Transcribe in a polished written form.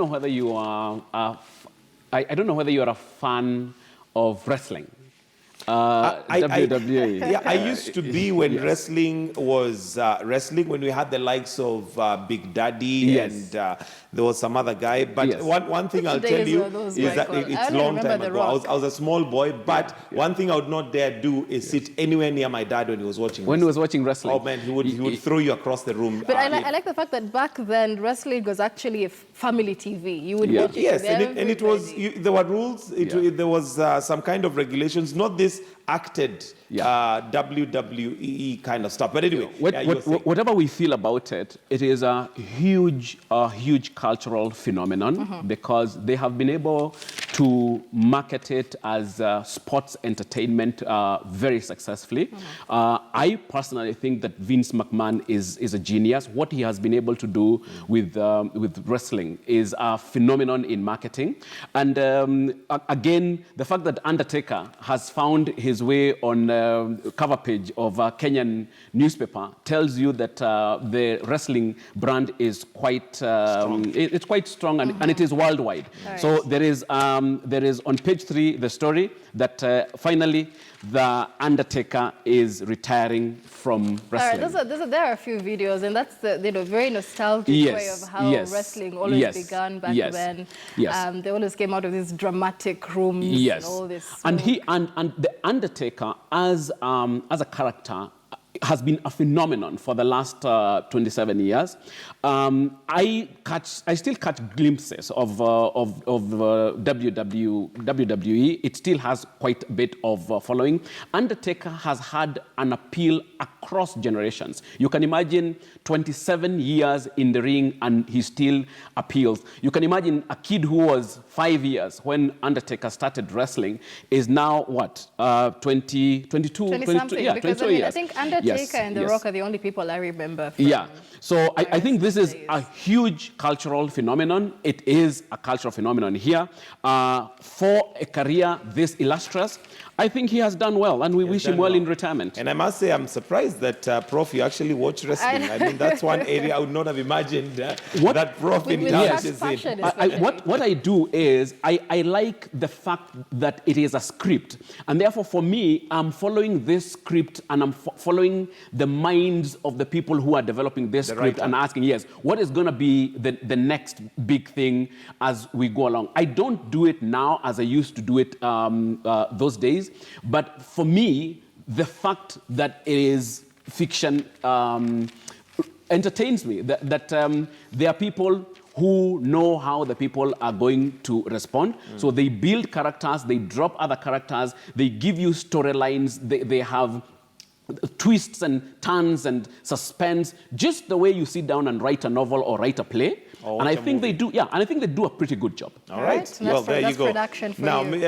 know whether you are, I don't know whether you are a fan of wrestling. WWE. Yeah, I used to be when Yes. wrestling was wrestling, when we had the likes of Big Daddy Yes. and there was some other guy. But Yes. one thing I'll tell you is that it's a long time ago. I was a small boy, but one thing I would not dare do is sit anywhere near my dad when he was watching wrestling. When he was watching wrestling. Oh man, he would throw you across the room. But I like the fact that back then wrestling was actually a family TV. You would watch it. Yes, and it was, there were rules, there was some kind of regulations, not this acted WWE kind of stuff. But anyway, whatever we feel about it, it is a huge cultural phenomenon because they have been able to market it as sports entertainment very successfully. I personally think that Vince McMahon is a genius. What he has been able to do with wrestling is a phenomenon in marketing. And again, the fact that Undertaker has found his way on cover page of a Kenyan newspaper tells you that the wrestling brand is quite strong. It's quite strong and it is worldwide. Right. So there is on page 3 the story that finally the Undertaker is retiring from wrestling. All right, there are a few videos, and that's the very nostalgic way of how wrestling always began back then. Yes. They always came out of these dramatic rooms and all this. And the Undertaker as a character has been a phenomenon for the last 27 years. I still catch glimpses of WWE. It still has quite a bit of following. Undertaker has had an appeal across generations. You can imagine 27 years in the ring and he still appeals. You can imagine a kid who was 5 years when Undertaker started wrestling is now what, 22, 20-something. Yeah, because 22 years. I think Undertaker and The Rock are the only people I remember from. Yeah. So I think this is a huge cultural phenomenon. It is a cultural phenomenon here. For a career this illustrious, I think he has done well, and we wish him well in retirement. And I must say, I'm surprised that, Prof, you actually watch wrestling. I mean, that's one area I would not have imagined that Prof indulges in. What I do is, I like the fact that it is a script. And therefore, for me, I'm following this script, and I'm following the minds of the people who are developing this script and asking, what is going to be the next big thing as we go along? I don't do it now as I used to do it those days. But for me, the fact that it is fiction entertains me. That there are people who know how the people are going to respond. So they build characters, they drop other characters, they give you storylines, they have twists and turns and suspense, just the way you sit down and write a novel or write a play. And I think they do, and I think they do a pretty good job. All right. Well, there you go. Production for you.